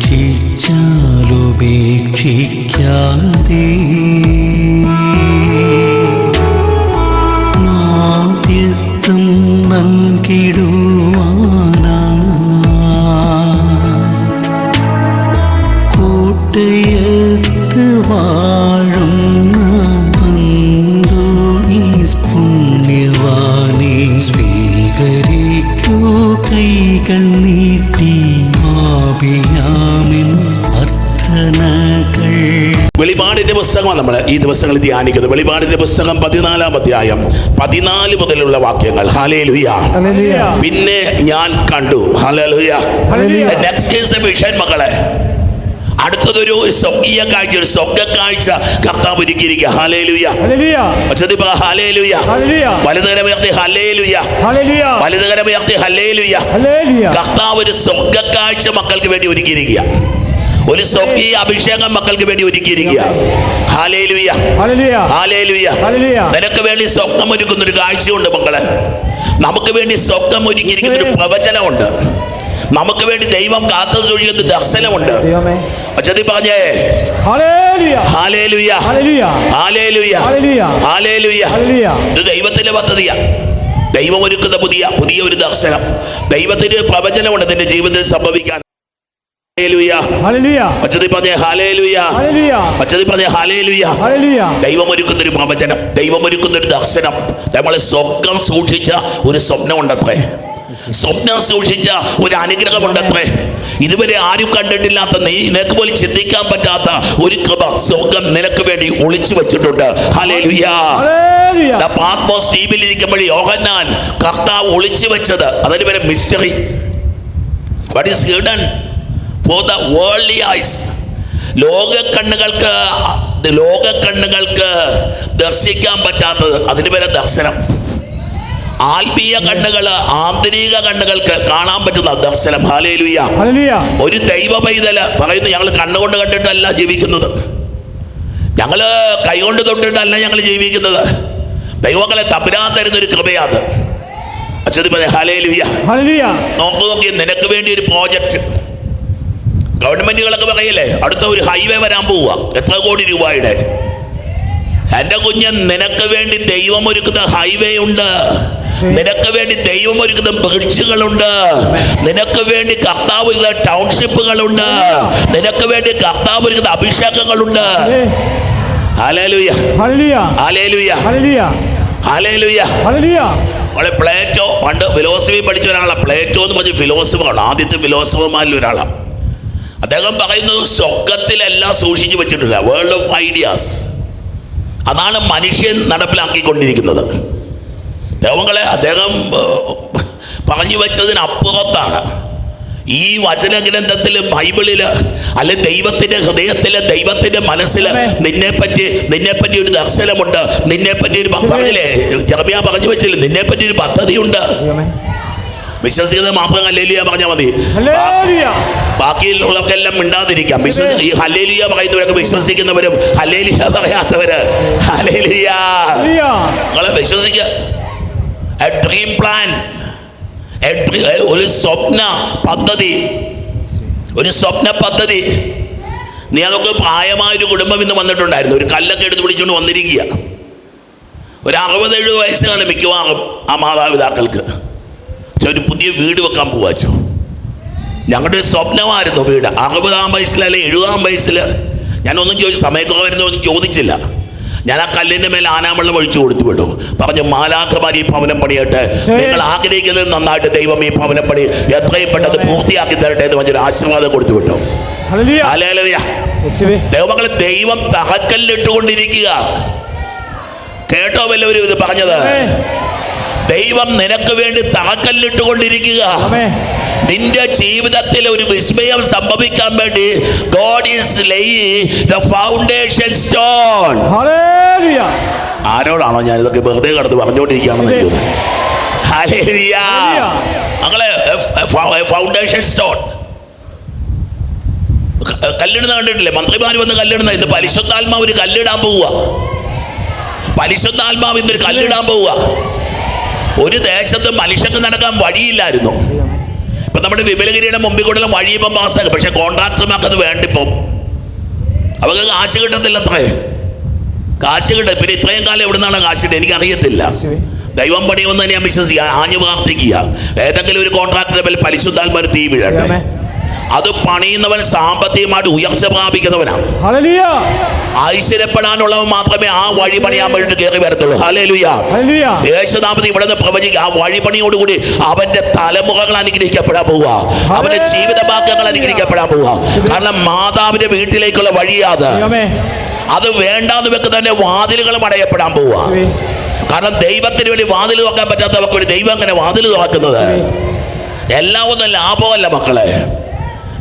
പരീക്ഷിച്ചാലുപേക്ഷിക്കാതെ മാധ്യസ്ഥം നൽകിടുവാനാ കോട്ടയത്ത് വാഴുന്ന അന്തോണീസ് പുണ്യവാനെ സ്വീകരിക്കൂ കൈകൾ നീട്ടി ആപിയാമിൻ അർത്ഥനകൾ. വെളിപാടിന്റെ പുസ്തകമാണ് നമ്മൾ ഈ ദിവസങ്ങളിൽ ധ്യാനിക്കുന്നത്. വെളിപാടിന്റെ പുസ്തകം 14-ാം അധ്യായം 14 മുതലുള്ള വാക്യങ്ങൾ. ഹല്ലേലൂയ. പിന്നെ ഞാൻ കണ്ടു. Hallelujah. Next is the vision മക്കളെ. അടുത്തതൊരു സ്വർഗീയ കാഴ്ച, ഒരു സ്വർഗ കാഴ്ച കർത്താവ് ഒരുക്കിയിരിക്കുക. ഹല്ലേലൂയ. ഹല്ലേലൂയ. വലതുകരമുയർത്തി ഹല്ലേലൂയ. വലതുകരമുയർത്തി ഹല്ലേലൂയ. കർത്താവ് ഒരു സ്വർഗ കാഴ്ച മക്കൾക്ക് വേണ്ടി ഒരുക്കിയിരിക്കുക. ഒരു സ്വർഗീയ അഭിഷേകം മക്കൾക്ക് വേണ്ടി ഒരുക്കിയിരിക്കുക. ഹല്ലേലൂയ. ഹല്ലേലൂയ. നിനക്ക് വേണ്ടി സ്വർഗം ഒരുക്കുന്ന ഒരു കാഴ്ചയുണ്ട് മക്കളെ. നമുക്ക് വേണ്ടി സ്വർഗം ഒരുക്കിയിരിക്കുന്ന ഒരു പ്രവചനമുണ്ട്. നമുക്ക് വേണ്ടി ദൈവം കാത്തു സൂക്ഷിക്കുന്ന ദർശനമുണ്ട്. പറഞ്ഞേ ഹല്ലേലൂയ. ഹല്ലേലൂയ. ഹല്ലേലൂയ. ഇത് ദൈവത്തിന്റെ പദ്ധതിയാ. ദൈവം ഒരുക്കുന്ന പുതിയ ഒരു ദർശനം, ദൈവത്തിന്റെ പ്രവചനമുണ്ട് നിന്റെ ജീവിതത്തിൽ സംഭവിക്കാൻ. ദൈവം ഒരുക്കുന്ന ഒരു പ്രവചനം, ദൈവം ഒരുക്കുന്ന ഒരു ദർശനം. നമ്മളെ സ്വപ്നം സൂക്ഷിച്ച ഒരു സ്വപ്നമുണ്ടത്രേ, സ്വപ്നം സൂക്ഷിച്ച ഒരു അനുഗ്രഹമുണ്ടത്രേ. ഇതുവരെ ആരും കണ്ടിട്ടില്ലാത്ത, നിനക്ക് പോലും ചിന്തിക്കാൻ പറ്റാത്ത ഒരു കൃപ സ്വർഗം നിനക്ക് വേണ്ടി ഒളിച്ചു വെച്ചിട്ടുണ്ട്. ഹല്ലേലൂയ. പാത്മോസ് ദ്വീപിലിരിക്കുമ്പോൾ യോഹന്നാൻ കർത്താവ് ഒളിച്ചു വെച്ചത്, അതിന് പേര് mystery. What is hidden for the worldly eyes. ലോക കണ്ണുകൾക്ക് ദർശിക്കാൻ പറ്റാത്തത്, അതിന് പേര് ദർശനം. ആത്മീയ കണ്ണുകള്, ആന്തരിക കണ്ണുകൾക്ക് കാണാൻ പറ്റുന്ന ദർശനം. ഹല്ലേലൂയ. ഒരു ദൈവ പൈതല് പറയുന്നു, ഞങ്ങൾ കണ്ണുകൊണ്ട് കണ്ടിട്ടല്ല ജീവിക്കുന്നത്, ഞങ്ങള് കൈകൊണ്ട് തൊട്ടിട്ടല്ല ഞങ്ങൾ ജീവിക്കുന്നത്. ദൈവങ്ങളെ തമ്പുരാൻ തരുന്ന ഒരു കൃപയാണ്. ഹല്ലേലൂയ. നോക്കി നിനക്ക് വേണ്ടി ഒരു പ്രോജക്റ്റ്. ഗവൺമെന്റുകളൊക്കെ പറയല്ലേ, അടുത്ത ഒരു ഹൈവേ വരാൻ പോവുക, എത്ര കോടി രൂപയുടെ. എന്റെ കുഞ്ഞ്, നിനക്ക് വേണ്ടി ദൈവം ഒരുക്കുന്ന ഹൈവേ ഉണ്ട്, നിനക്ക് വേണ്ടി ദൈവം ഒരുക്കുന്ന ബ്രിഡ്ജുകളുണ്ട്, നിനക്ക് വേണ്ടി കർത്താവ് ഒരുക്കുന്ന ടൗൺഷിപ്പുകളുണ്ട്, നിനക്ക് വേണ്ടി കർത്താവ് ഒരുക്കുന്ന അഭിഷേകങ്ങളുണ്ട്. ഹല്ലേലൂയ. ഹല്ലേലൂയ. ഹല്ലേലൂയ. പ്ലേറ്റോ, പണ്ട് ഫിലോസഫി പഠിച്ച ഒരാളാണ്. പ്ലേറ്റോ എന്ന് പറഞ്ഞ ഫിലോസഫറാണ്, ആദ്യത്തെ ഫിലോസഫർമാരിൽ ഒരാളാണ്. അദ്ദേഹം പറയുന്നത് സ്വർഗത്തിലെല്ലാം സൂക്ഷിച്ചു വെച്ചിട്ടില്ല, വേൾഡ് ഓഫ് ഐഡിയാസ്. അതാണ് മനുഷ്യൻ നടപ്പിലാക്കിക്കൊണ്ടിരിക്കുന്നത്. ദൈവങ്ങളെ അദ്ദേഹം പറഞ്ഞു വെച്ചതിനപ്പുറത്താണ് ഈ വചനഗ്രന്ഥത്തിൽ, ബൈബിളില്, അല്ലെ ദൈവത്തിന്റെ ഹൃദയത്തില്, ദൈവത്തിന്റെ മനസ്സില് നിന്നെപ്പറ്റി ഒരു ദർശനമുണ്ട്, നിന്നെപ്പറ്റി ഒരു പറഞ്ഞില്ലേ, ജെറമ്യാ പറഞ്ഞു വെച്ചില്ലേ, നിന്നെപ്പറ്റി ഒരു പദ്ധതിയുണ്ട്. വിശ്വസിക്കുന്നത് മാത്രം ഹല്ലേലൂയ പറഞ്ഞാൽ മതി, ബാക്കിയുള്ളവർക്കെല്ലാം മിണ്ടാതിരിക്കാം. ഈ ഹല്ലേലൂയ പറയുന്നവരൊക്കെ വിശ്വസിക്കുന്നവരും ഹല്ലേലൂയ പറയാത്തവര്. ഹല്ലേലൂയ. നിങ്ങളെ വിശ്വസിക്കുക. എ ഡ്രീം പ്ലാൻ, ഒരു സ്വപ്ന പദ്ധതി, ഒരു സ്വപ്ന പദ്ധതി. നീ അതൊക്കെ പ്രായമായൊരു കുടുംബം ഇന്ന് വന്നിട്ടുണ്ടായിരുന്നു, ഒരു കല്ലൊക്കെ എടുത്ത് പിടിച്ചുകൊണ്ട് വന്നിരിക്കുക. ഒരു 60-70 വയസ്സാണ് മിക്കവാറും ആ മാതാപിതാക്കൾക്ക്. ഒരു പുതിയ വീട് വെക്കാൻ പോവാച്ചു. ഞങ്ങളുടെ സ്വപ്നമായിരുന്നു വീട്. 60-ാം വയസ്സിൽ അല്ലെ 70-ാം വയസ്സിൽ ഞാനൊന്നും സമയക്കുറവൊന്നും ചോദിച്ചില്ല. ഞാൻ ആ കല്ലിന്റെ മേലെ ആനാവെള്ളം ഒഴിച്ചു കൊടുത്തു വിട്ടു. പറഞ്ഞു, മാലാഖമാർ ഈ ഭവനം പണിയട്ടെ, നിങ്ങൾ ആഗ്രഹിക്കുന്നത് നന്നായിട്ട് ദൈവം ഈ ഭവനം പണി എത്രയും പെട്ടെന്ന് പൂർത്തിയാക്കി തരട്ടെ എന്ന് പറഞ്ഞൊരു ആശീർവാദം കൊടുത്തു വിട്ടു. ഹല്ലേലൂയ. ദൈവങ്ങളെ, ദൈവം തറക്കല്ലിട്ടുകൊണ്ടിരിക്കുക. കേട്ടോ വല്ലവരും ഇത് പറഞ്ഞത്? ദൈവം നിനക്ക് വേണ്ടി തറക്കല്ലിട്ടുകൊണ്ടിരിക്കുക. നിന്റെ ജീവിതത്തിൽ ഒരു വിസ്മയം സംഭവിക്കാൻ വേണ്ടി God is laying the foundation stone. Hallelujah. ആരോടാണോ ഞാൻ ഇതൊക്കെ വെറുതെ കടന്ന് പറഞ്ഞുകൊണ്ടിരിക്കുകയാണെന്ന് ചോദിക്കുന്നത്? ഹല്ലേലൂയ. ഞങ്ങളെ ഫൗണ്ടേഷൻ സ്റ്റോൺ കല്ലിടുന്ന കണ്ടിട്ടില്ലേ? മന്ത്രിമാർ വന്ന് കല്ലിടുന്ന. ഇന്ന് പരിശുദ്ധാത്മാവ് ഒരു കല്ലിടാൻ പോവുക. പരിശുദ്ധാത്മാവ് ഇന്നൊരു കല്ലിടാൻ പോവുക. ഒരു ദേശത്ത് മനുഷ്യർക്ക് നടക്കാൻ വഴിയില്ലായിരുന്നു. ഇപ്പൊ നമ്മുടെ വിമലഗിരിയുടെ മുമ്പിൽ കൂടുതലും വഴിയിപ്പം പാസ്സാക്കും, പക്ഷെ കോൺട്രാക്ടർമാർക്ക് അത് വേണ്ടിപ്പം അവർക്ക് കാശ് കിട്ടത്തില്ല. അത്രേ കാശ് കിട്ടും. പിന്നെ ഇത്രയും കാലം എവിടെ നിന്നാണ് കാശ് കിട്ടുക എനിക്കറിയത്തില്ല. ദൈവം പണിയുമെന്ന് ഞാൻ വിശ്വസിക്കുക, ആഞ്ഞു പ്രാർത്ഥിക്കുക. ഏതെങ്കിലും ഒരു കോൺട്രാക്ടറെ മേൽ പരിശുദ്ധാത്മാവ് തീ വീഴട്ടെ. അത് പണിയുന്നവൻ സാമ്പത്തികമായിട്ട് ഉയർച്ച പ്രാപിക്കുന്നവനാണ്. ഐശ്വര്യപ്പെടാനുള്ളവൻ മാത്രമേ ആ വഴി പണിയാൻ വേണ്ടി കയറി വരത്തുള്ളൂ. ഹല്ലേലൂയ. യേശുനാമത്തിൽ ഇവിടെ നിന്ന് പ്രവചിക്കുക, ആ വഴിപണിയോടുകൂടി അവന്റെ തലമുറകൾ അനുഗ്രഹിക്കപ്പെടാൻ പോവുക, അവന്റെ ജീവിത ഭാഗ്യങ്ങൾ അനുഗ്രഹിക്കപ്പെടാൻ പോവുക. കാരണം മാതാവിന്റെ വീട്ടിലേക്കുള്ള വഴിയാത്. അത് വേണ്ടാന്ന് വെക്കുന്നതിന്റെ വാതിലുകളും അടയപ്പെടാൻ പോവുക. കാരണം ദൈവത്തിന് വേണ്ടി വാതിൽ തുറക്കാൻ പറ്റാത്തവർക്ക് വേണ്ടി ദൈവം അങ്ങനെ വാതിൽ തുറക്കുന്നത്. എല്ലാം ഒന്നും ലാഭമല്ല മക്കളെ.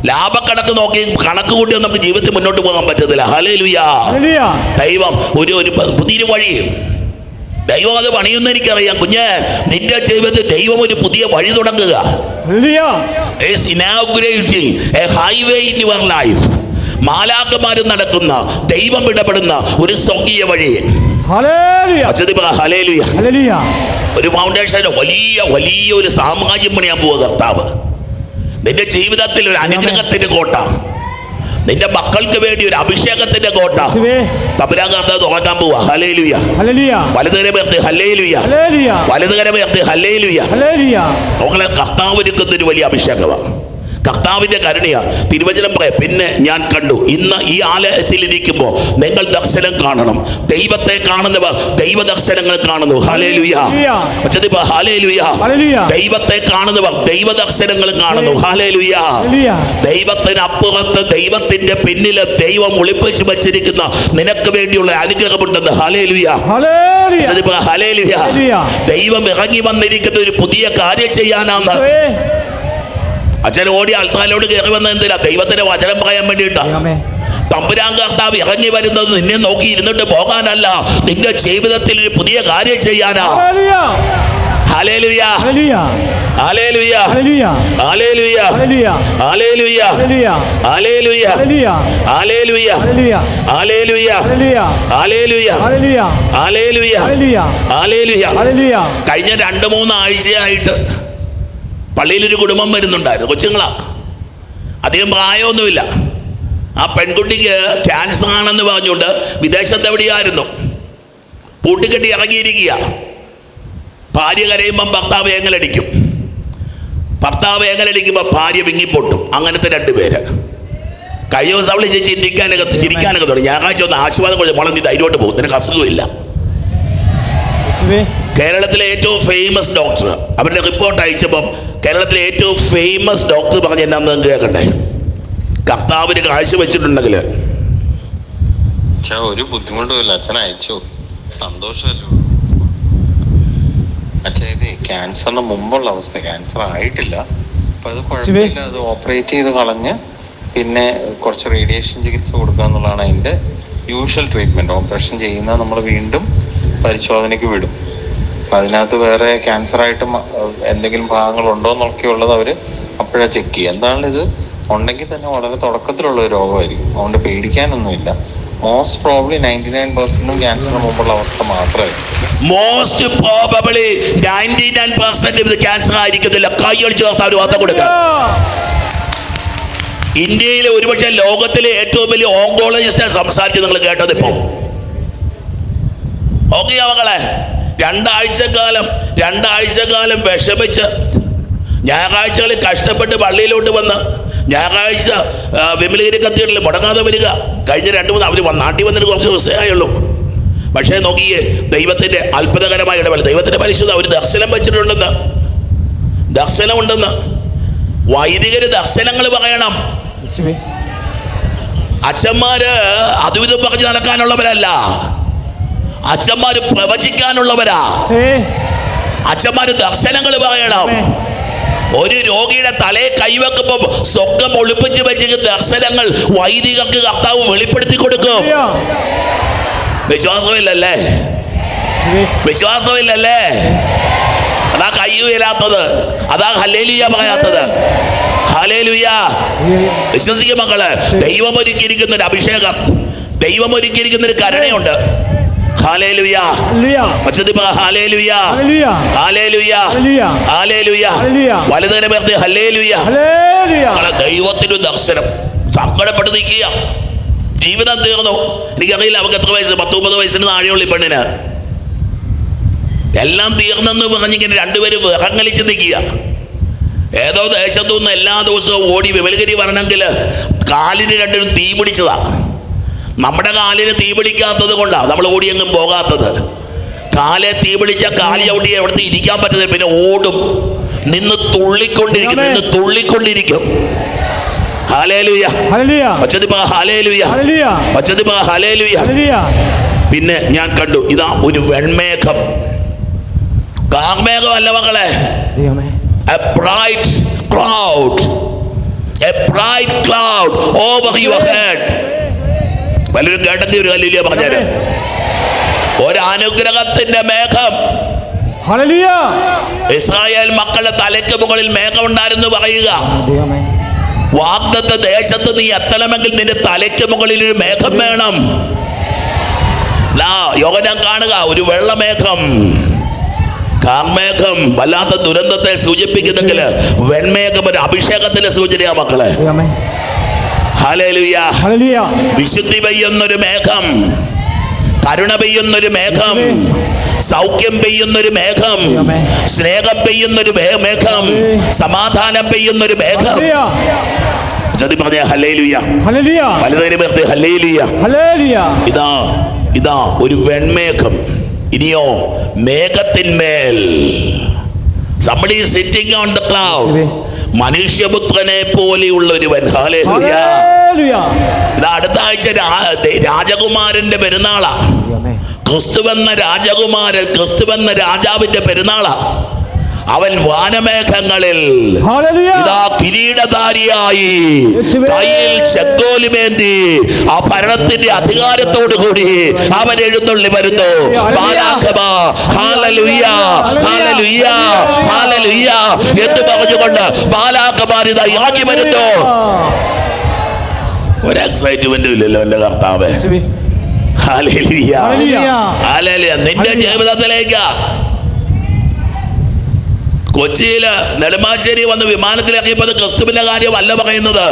ലാഭക്കണക്ക് നോക്കി കണക്ക് കൂട്ടിയൊന്നും നമുക്ക് ജീവിതത്തിൽ മുന്നോട്ട് പോകാൻ പറ്റത്തില്ല. ഹല്ലേലൂയ. ദൈവം ഒരു പുതിയൊരു വഴി ദൈവം അത് പണിയുന്ന എനിക്കറിയാം. കുഞ്ഞ്, നിന്റെ ജീവിതത്തിൽ ദൈവം ഒരു പുതിയ വഴി തുടങ്ങുക. മാലാഖമാരും നടക്കുന്ന ദൈവം ഇടപെടുന്ന ഒരു സ്വർഗീയ വഴി. ഒരു ഫൗണ്ടേഷൻ, വലിയ ഒരു സാമ്രാജ്യം പണിയാൻ പോവുക കർത്താവ്. നിന്റെ ജീവിതത്തിൽ ഒരു അനുഗ്രഹത്തിന്റെ കോട്ട, നിന്റെ മക്കൾക്ക് വേണ്ടി ഒരു അഭിഷേകത്തിന്റെ കോട്ട തമ്പുരാൻ കർത്താവ് തുറക്കാൻ പോവാ. ഹല്ലേലൂയ. വലതുകരമേർത്ത് ഹല്ലേലൂയ, വലതുകരമേർത്ത് ഹല്ലേലൂയ. നമ്മളെ കർത്താവ് ഒരുക്കുന്ന ഒരു വലിയ അഭിഷേകമാണ്. കർത്താവിന്റെ കരുണയാ. തിരുവചനം പറയാം, പിന്നെ ഞാൻ കണ്ടു. ഇന്ന് ഈ ആലയത്തിൽ ഇരിക്കുമ്പോൾ നിങ്ങൾ ദർശനം കാണണം. ദൈവത്തെ കാണുന്നവർ ദൈവ ദർശനങ്ങൾ കാണുന്നു. ഹല്ലേലൂയ. ഹല്ലേലൂയ. ദൈവത്തെ കാണുന്നവർ ദൈവ ദർശനങ്ങൾ കാണുന്നു. ഹല്ലേലൂയ. ദൈവത്തിന് അപ്പുറത്ത് ദൈവത്തിന്റെ പിന്നില് ദൈവം ഒളിപ്പിച്ചു വച്ചിരിക്കുന്ന നിനക്ക് വേണ്ടിയുള്ള അനുഗ്രഹമുണ്ടെന്ന്. ഹല്ലേലൂയ. ഹല്ലേലൂയ. ദൈവം ഇറങ്ങി വന്നിരിക്കുന്ന ഒരു പുതിയ കാര്യം ചെയ്യാനാണ്. അച്ഛൻ ഓടി ആൾത്താലോട് കയറി വന്നത് എന്തിനാ? ദൈവത്തിന്റെ വചനം പറയാൻ വേണ്ടിയിട്ടാ. തമ്പുരാൻ കർത്താവ് ഇറങ്ങി വരുന്നത് നിന്നെ നോക്കി ഇരുന്നിട്ട് പോകാനല്ല, നിന്റെ ജീവിതത്തിൽ ഒരു പുതിയ കാര്യം ചെയ്യാനാ. Hallelujah. Hallelujah. Hallelujah. Hallelujah. Hallelujah. Hallelujah. Hallelujah. Hallelujah. Hallelujah. കഴിഞ്ഞ 2-3 ആഴ്ചയായിട്ട് പള്ളിയിലൊരു കുടുംബം വരുന്നുണ്ടായിരുന്നു. കൊച്ചുങ്ങളാ, അധികം പ്രായമൊന്നുമില്ല. ആ പെൺകുട്ടിക്ക് ക്യാൻസർ ആണെന്ന് പറഞ്ഞുകൊണ്ട് വിദേശത്ത് എവിടെയായിരുന്നു പൂട്ടിക്കെട്ടി ഇറങ്ങിയിരിക്കുക. ഭാര്യ കരയുമ്പം ഭർത്താവ് ഏങ്ങലടിക്കും, ഭർത്താവ് ഏങ്ങലടിക്കുമ്പോൾ ഭാര്യ വിങ്ങിപ്പൊട്ടും. അങ്ങനത്തെ 2 പേര്. കഴിഞ്ഞ ദിവസം അവള് ചിരിക്കാനൊക്കെ തുടങ്ങി. ഞായറാഴ്ച ഒന്ന് ആശീർവാദം കൊടുത്തു, മോളെ നീ ധൈര്യമായിട്ട് പോകും, നിനക്ക് അസുഖമില്ല. കേരളത്തിലെ ഏറ്റവും ഫേമസ് ഡോക്ടർ അവരുടെ റിപ്പോർട്ട് അയച്ചപ്പം കേരളത്തിലെ ഏറ്റവും ഫേമസ് ഡോക്ടർ പറഞ്ഞ എന്നാന്ന് കേൾക്കണ്ടേ? കർത്താവിന് കാഴ്ച വെച്ചിട്ടുണ്ടെങ്കിൽ ഒരു ബുദ്ധിമുട്ടുമില്ല, അച്ഛൻ അയച്ചു, സന്തോഷമല്ലോ. അച്ഛാ, ഇത് ക്യാൻസറിന് മുമ്പുള്ള അവസ്ഥ, ക്യാൻസർ ആയിട്ടില്ല. അപ്പൊ അത് കുഴപ്പമില്ല. അത് ഓപ്പറേറ്റ് ചെയ്ത് കളഞ്ഞ് പിന്നെ കുറച്ച് റേഡിയേഷൻ ചികിത്സ കൊടുക്കുക എന്നുള്ളതാണ് അതിന്റെ യൂഷ്വൽ ട്രീറ്റ്മെന്റ്. ഓപ്പറേഷൻ ചെയ്യുന്ന നമ്മൾ വീണ്ടും പരിശോധനയ്ക്ക് വിടും. അതിനകത്ത് വേറെ ക്യാൻസറായിട്ട് എന്തെങ്കിലും ഭാഗങ്ങളുണ്ടോ എന്നൊക്കെയുള്ളത് അവർ അപ്പോഴാണ് ചെക്ക് ചെയ്യുക. എന്താണ് ഇത് ഉണ്ടെങ്കിൽ തന്നെ വളരെ തുടക്കത്തിലുള്ള ഒരു രോഗമായിരിക്കും, അതുകൊണ്ട് പേടിക്കാനൊന്നുമില്ല. മോസ്റ്റ് പ്രോബ്ലി 99% ക്യാൻസറിന് മുമ്പുള്ള അവസ്ഥ മാത്രമായിരിക്കും. മോസ്റ്റ് പ്രോബബിളി 99% ക്യാൻസർ ആയിരിക്കത്തില്ല. കൈയടിച്ച് ചേർത്താൽ ഒരു വാർത്ത കൊടുക്കുക. ഇന്ത്യയിലെ ഒരുപക്ഷെ ലോകത്തിലെ ഏറ്റവും വലിയ ഓങ്കോളജിസ്റ്റ് സംസാരിച്ച് നിങ്ങൾ കേട്ടത് ഇപ്പം. ഓക്കെ മക്കളെ, 2 ആഴ്ചക്കാലം വിഷമിച്ച് ഞായറാഴ്ചകളിൽ കഷ്ടപ്പെട്ട് പള്ളിയിലോട്ട് വന്ന് ഞായറാഴ്ച വിമലഗിരി കത്തീഡ്രലിൽ മുടങ്ങാതെ വരിക. കഴിഞ്ഞ 2-3 അവർ നാട്ടിൽ വന്നിട്ട് കുറച്ച് ദിവസമായുള്ളൂ. പക്ഷേ നോക്കിയേ, ദൈവത്തിൻ്റെ അത്ഭുതകരമായ ഇടപെടൽ. ദൈവത്തിൻ്റെ പരിശുദ്ധ ഒരു ദർശനം വെച്ചിട്ടുണ്ടെന്ന്, ദർശനമുണ്ടെന്ന്. വൈദികര് ദർശനങ്ങൾ പറയണം. അച്ഛന്മാര് അതുവിധം പറഞ്ഞ് നടക്കാനുള്ളവരല്ല, അച്ഛന്മാര് പ്രവചിക്കാനുള്ളവരാ. അച്ഛന്മാര് ദർശനങ്ങൾ പറയണം. ഒരു രോഗിയുടെ തലയെ കൈവെക്കുമ്പോൾ സ്വർഗ്ഗം ഒളിപ്പിച്ച് വെച്ചിരിക്കുന്ന ദർശനങ്ങൾ വൈദികർക്ക് കർത്താവ് വെളിപ്പെടുത്തി കൊടുക്കും. വിശ്വാസമില്ലല്ലേ? വിശ്വാസമില്ലല്ലേ? അതാ കൈ ഉയരാത്തത്, അതാ ഹല്ലേലൂയ പറയാത്തത്. ഹല്ലേലൂയ. വിശ്വസിക്കുക മക്കള്, ദൈവം ഒരുക്കിയിരിക്കുന്ന ഒരു അഭിഷേകം, ദൈവം ഒരുക്കിയിരിക്കുന്ന ഒരു കരുണയുണ്ട്. ഹല്ലേലൂയ. ഉച്ചത്തിൽ പറ ഹല്ലേലൂയ. ഹല്ലേലൂയ. ഹല്ലേലൂയ. വലതുകരം ഉയർത്തി ഹല്ലേലൂയ. ദൈവത്തിന്റെ ദർശനം. സങ്കടപ്പെട്ട് നിൽക്കുക, ജീവിതം തീർന്നു. എനിക്കറിയില്ല അവർക്ക് എത്ര വയസ്സ്, 19 വയസ്സിന് താഴെയുള്ള ഈ പെണ്ണിന്. എല്ലാം തീർന്നെന്ന് പറഞ്ഞിങ്ങനെ രണ്ടുപേരും വിറങ്ങലിച്ച് നിൽക്കുക. ഏതോ ദേശത്തു നിന്ന് എല്ലാ ദിവസവും ഓടി വിമലഗിരി വരണമെങ്കിൽ കാലിന് രണ്ടിനും തീ പിടിച്ചതാ. നമ്മുടെ കാലിന് തീ പിടിക്കാത്തത് കൊണ്ടാണ് നമ്മൾ ഓടിയെങ്ങും പോകാത്തത്. കാലെ തീ പിടിച്ച കാലി ചവിട്ടി എവിടുത്തെ ഇരിക്കാൻ പറ്റുന്നത്, പിന്നെ ഓടും, നിന്ന് തുള്ളിക്കൊണ്ടിരിക്കും, നിന്ന് തുള്ളിക്കൊണ്ടിരിക്കും. ഹല്ലേലൂയ. ഹല്ലേലൂയ. ഹല്ലേലൂയ. പിന്നെ ഞാൻ കണ്ടു, ഇതാ ഒരു വെൺമേഘം. കാർമേഘമല്ല മക്കളെ, a bright cloud, a bright cloud over your head. പലരും കേട്ടെങ്കിൽ ഒരു ഹല്ലേലൂയ പറഞ്ഞാല്. ഒരു അനുഗ്രഹത്തിന്റെ മേഘം. ഇസ്രായേൽ മക്കളുടെ തലയ്ക്ക് മുകളിൽ മേഘം ഉണ്ടായിരുന്നു പറയുക. വാഗ്ദത്ത ദേശത്ത് നീ എത്തണമെങ്കിൽ നിന്റെ തലയ്ക്ക് മുകളിൽ ഒരു മേഘം വേണം. യോഹന്നാൻ കാണുക, ഒരു വെള്ളമേഘം. കാർമേഘം വല്ലാത്ത ദുരന്തത്തെ സൂചിപ്പിക്കുന്നെങ്കിൽ വെൺമേഘം ഒരു അഭിഷേകത്തിന്റെ സൂചനയാ മക്കളെ. ഹല്ലേലൂയ. വിശുദ്ധി പെയ്യുന്നൊരു മേഘം, കരുണ പെയ്യുന്നൊരു മേഘം, സൗഖ്യം പെയ്യുന്നൊരു മേഘം, സ്നേഹം പെയ്യുന്നൊരു മേഘം, സമാധാനം പെയ്യുന്നൊരു മേഘം. പറഞ്ഞ ഹല്ലേലൂയ. ഹല്ലേലൂയ. ഇതാ ഒരു വെൺമേഘം. ഇനിയോ മേഘത്തിന്മേൽ somebody is sitting on the cloud. മനുഷ്യപുത്രനെ പോലെയുള്ള ഒരുവൻ. ഹല്ലേലൂയ. ഇത് അടുത്ത ആഴ്ച രാജകുമാരന്റെ പെരുന്നാളാ. ക്രിസ്തുവെന്ന രാജകുമാരൻ, ക്രിസ്തുവെന്ന രാജാവിന്റെ പെരുന്നാളാ. അവൻ വാനമേഘങ്ങളിൽ ഇതാ കിരീടധാരിയായി, കയ്യിൽ ചെങ്കോലുമേന്തി, ആ ഭരണത്തിന്റെ അധികാരത്തോടു കൂടി അവൻ എഴുന്നള്ളി വരുന്നു. എന്ന് പറഞ്ഞുകൊണ്ട് ബാലാഖമാർ ഇതാ ഇറങ്ങി വരുന്നു. ഒരു എക്സൈറ്റ്മെന്റും ഇല്ലല്ലോ എന്റെ കർത്താവേ. ഹല്ലേലൂയ. ഹല്ലേലൂയ. നിന്റെ ജീവിതത്തിലേക്ക് കൊച്ചിയില് നെടുമ്പാശ്ശേരി വന്ന് വിമാനത്തിലിറങ്ങിയപ്പോൾ ക്രിസ്തുവിന്റെ കാര്യമല്ല പറയുന്നത്.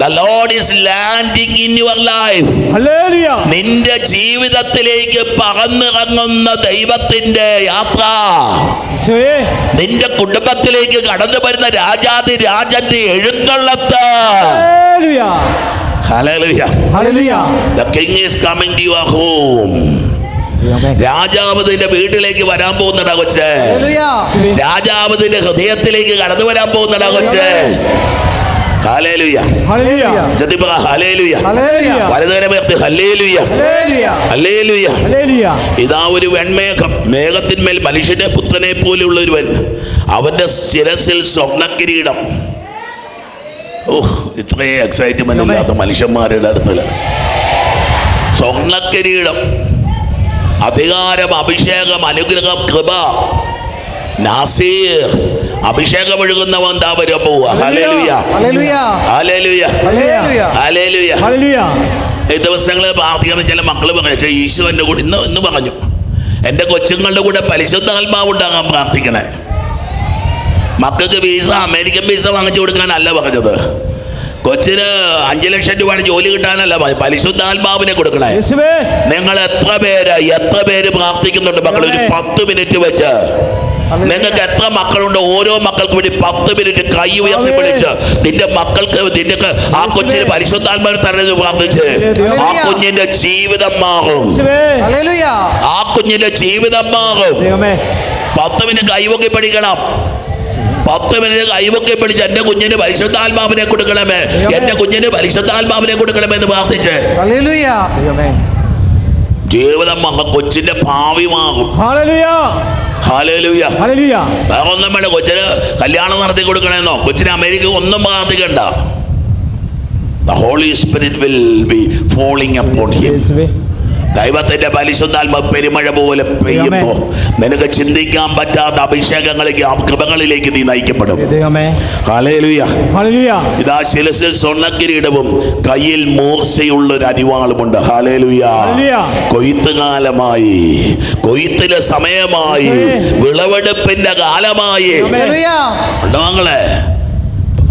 The Lord is landing in your life. Hallelujah. നിന്റെ ജീവിതത്തിലേക്ക് പറന്നിറങ്ങുന്ന ദൈവത്തിന്റെ യാത്ര, നിന്റെ കുടുംബത്തിലേക്ക് കടന്നു വരുന്ന രാജാതി രാജന്റെ എഴുന്നള്ളത്ത്. Hallelujah. Hallelujah. The king is coming to your home. രാജാവ് നിന്റെ വീട്ടിലേക്ക് വരാൻ പോകുന്നടാ കൊച്ചേ. രാജാവ് നിന്റെ ഹൃദയത്തിലേക്ക് കടന്നു വരാൻ പോകുന്നടാ കൊച്ചേ. ഹല്ലേലൂയ. ഹല്ലേലൂയ. ഹല്ലേലൂയ. ഇതാ ഒരു വെൺമേഘം. മേഘത്തിന്മേൽ മനുഷ്യന്റെ പുത്രനെ പോലെയുള്ള ഒരുവൻ, അവന്റെ ശിരസിൽ സ്വർണ്ണക്കിരീടം. ഇത്രയും എക്സൈറ്റ്മെന്റ് ഇല്ലാത്ത മനുഷ്യന്മാരുടെ അടുത്തല്ല. സ്വർണ്ണക്കിരീടം, അധികാരം, അഭിഷേകം, അനുഗ്രഹം, കൃപ, നാസീർ, അഭിഷേകം ഒഴുകുന്നവൻ എന്താ വരാൻ പോവുക. ഹല്ലേലൂയ. ഹല്ലേലൂയ. ഹല്ലേലൂയ. ഈ ദിവസങ്ങളിൽ പ്രാർത്ഥിക്കുന്ന ചില മക്കൾ പറഞ്ഞു, ഈശോ എൻ്റെ കൂടെ ഇന്ന് പറഞ്ഞു, എൻ്റെ കൊച്ചുങ്ങളുടെ കൂടെ പരിശുദ്ധാത്മാവ് ഉണ്ടാകാൻ പ്രാർത്ഥിക്കണേ. മക്കൾക്ക് വീസ, അമേരിക്കൻ വീസ വാങ്ങിച്ചു കൊടുക്കാനല്ല പറഞ്ഞത്. കൊച്ചിന് 5 ലക്ഷം രൂപയുടെ ജോലി കിട്ടാനല്ല, പരിശുദ്ധാത്മാവിനെ കൊടുക്കണേ. നിങ്ങൾ എത്ര പേര് പ്രാർത്ഥിക്കുന്നുണ്ട് മക്കൾ? ഒരു 10 മിനിറ്റ് വെച്ച് നിങ്ങൾക്ക് എത്ര മക്കളുണ്ട്? ഓരോ മക്കൾക്ക് വേണ്ടി 10 മിനിറ്റ് കൈ ഉയർത്തി പിടിച്ച് നിന്റെ മക്കൾക്ക്, നിന്റെ ആ കൊച്ചിന് പരിശുദ്ധാത്മാവിനെ തരുന്നത് പ്രാർത്ഥിച്ച് ആ കുഞ്ഞിന്റെ ജീവിതം മാറും. ആ കുഞ്ഞിന്റെ ജീവിതം മാറും. 10 മിനിറ്റ് കൈവൊക്കെ പഠിക്കണം. 10 മിനിറ്റ് കൈവൊക്കെ പിടിച്ച് എന്റെ കുഞ്ഞിന് പരിശുദ്ധാത്മാവിനെ കൊടുക്കണമേ, എന്റെ കുഞ്ഞിന് പരിശുദ്ധാത്മാവിനെ കൊടുക്കണമേ എന്ന് പ്രാർത്ഥിച്ച് ജീവിതം കൊച്ചിന്റെ ഭാവി മാറും. ഹല്ലേലൂയ. വേറെ ഒന്നും വേണ്ട. കൊച്ചിന് കല്യാണം നടത്തി കൊടുക്കണമെന്നോ, കൊച്ചിന് അമേരിക്ക ഒന്നും പ്രാർത്ഥിക്കണ്ട. The Holy Spirit will be falling upon him. ദൈവത്തിന്റെ പരിശുദ്ധാത്മ പെരുമഴ പോലെ പെയ്യുമ്പോ നിനക്ക് ചിന്തിക്കാൻ പറ്റാത്ത അഭിഷേകങ്ങളിലേക്ക് കൃപകളിലേക്ക് നീ നയിക്കപ്പെടും. ഹല്ലേലൂയ. ഇതാ ശിരസിൽ സ്വർണ്ണക്കിരീടവും കയ്യിൽ മൂർച്ചയുള്ളൊരു അരിവാളുമുണ്ട്. ഹല്ലേലൂയ. കൊയ്ത്തുകാലമായി, കൊയ്ത്തിലെ സമയമായി, വിളവെടുപ്പിന്റെ കാലമായി. ഉണ്ടോ മക്കളെ?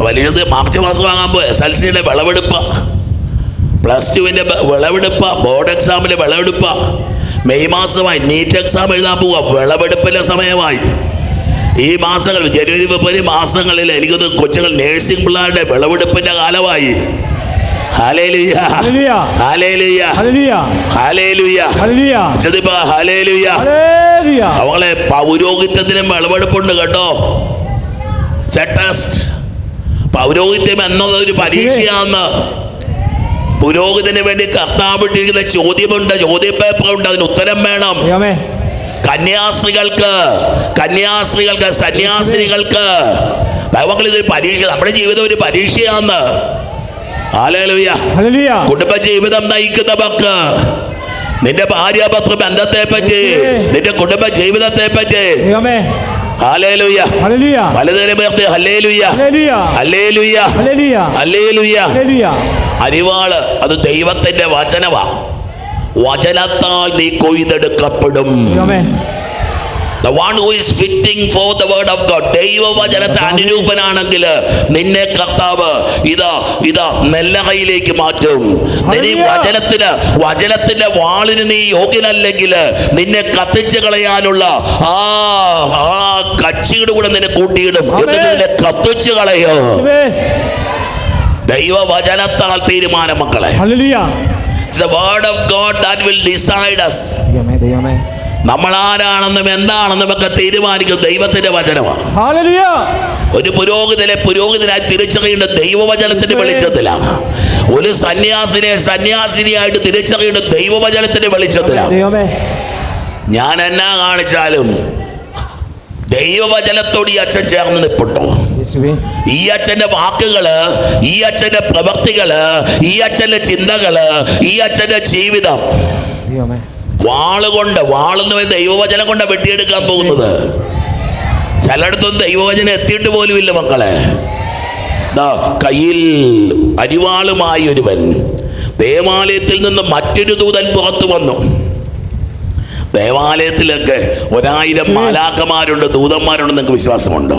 വലിയത് മാർച്ച് മാസം വാങ്ങാൻ പോയി SLCയുടെ വിളവെടുപ്പ്, +2 വിളവെടുപ്പ, ബോർഡ് എക്സാമിന്റെ വിളവെടുപ്പ, മെയ് മാസമായി നീറ്റ് എക്സാം എഴുതാൻ പോവുക, വിളവെടുപ്പിന്റെ സമയമായി. ഈ മാസങ്ങൾ ജനുവരി ഫെബ്രുവരി മാസങ്ങളിൽ എനിക്കൊന്ന് കൊച്ചുങ്ങൾ നേഴ്സിംഗ് പിള്ളേരുടെ വിളവെടുപ്പിന്റെ കാലമായി. Hallelujah, hallelujah, hallelujah, hallelujah. അവളെ പൗരോഹിത്യത്തിനും വിളവെടുപ്പുണ്ട് കേട്ടോ. ടെസ്റ്റ് പൗരോഹിത്യം എന്നതൊരു പരീക്ഷയാന്ന്. പുരോഹിതന് വേണ്ടി കർത്താവ് ഇട്ടിരിക്കുന്ന ചോദ്യമുണ്ട്, ചോദ്യപേപ്പറുണ്ട്, അതിന് ഉത്തരം വേണം. കന്യാസ്ത്രീകൾക്ക്, സന്യാസിനികൾക്ക് ഇതൊരു പരീക്ഷ. നമ്മുടെ ജീവിതം ഒരു പരീക്ഷയാന്ന്. ഹല്ലേലൂയ. കുടുംബജീവിതം നയിക്കുന്നവർക്ക് നിന്റെ ഭാര്യാഭർത്തൃ ബന്ധത്തെ പറ്റി, നിന്റെ കുടുംബ ജീവിതത്തെ പറ്റി ഹല്ലേലൂയ, വലതുകരമുയർത്തി ഹല്ലേലൂയ, ഹല്ലേലൂയ, ഹല്ലേലൂയ. അരിവാള് അത് ദൈവത്തിന്റെ വചനമാ. വചനത്താൽ നീ കൊയ്തെടുക്കപ്പെടും. The one who is fitting for the word of God, ദൈവവചനത്തെ അനുരൂപനാണെങ്കിൽ നിന്നെ കർത്താവ് ഇതാ നെല്ലകയിലേക്ക് മാറ്റും. നീ വചനത്തിന്റെ വാളിന് നീ യോഗ്യനല്ലെങ്കിൽ നിന്നെ കത്തിച്ചു കളയാനുള്ള ആ കച്ചിയുടെ കൂടെ നിന്നെ കൂട്ടിയിടും. എന്നിട്ട് നിന്നെ കത്തിച്ചു കളയോ. ദൈവവചനത്താൽ തീരുമാനം മക്കളെ. It's the word of God that will decide us. നമ്മൾ ആരാണെന്നും എന്താണെന്നും ഒക്കെ തീരുമാനിക്കും ദൈവത്തിന്റെ വചനമാണ്. ഒരു പുരോഹിതനായി തിരിച്ചറിയേണ്ട ദൈവവചനത്തിന്റെ വെളിച്ചത്തിലാണ്. ഒരു സന്യാസിനിയായിട്ട് തിരിച്ചറിയേണ്ട ദൈവവചനത്തിന്റെ വെളിച്ചത്തിലാണ്. ഞാൻ എന്നാ കാണിച്ചാലും ദൈവവചനത്തോട് ഈ അച്ഛൻ ചേർന്ന് നിൽപ്പുണ്ടോ? ഈ അച്ഛന്റെ വാക്കുകള്, ഈ അച്ഛന്റെ പ്രവൃത്തികള്, ഈ അച്ഛന്റെ ചിന്തകള്, ഈ അച്ഛന്റെ ജീവിതം വാളെന്ന് ദൈവവചനം കൊണ്ട് വെട്ടിയെടുക്കാൻ പോകുന്നത്. ചിലയിടത്തൊന്നും ദൈവവചനം എത്തിയിട്ട് പോലുമില്ല മക്കളെ. കയ്യിൽ അരിവാളുമായി ഒരുവൻ ദേവാലയത്തിൽ നിന്ന് മറ്റൊരു ദൂതൻ പുറത്തു വന്നു. ദേവാലയത്തിലൊക്കെ 1000 മാലാഖമാരുണ്ട്, ദൂതന്മാരുണ്ട്. നിങ്ങൾക്ക് വിശ്വാസമുണ്ടോ?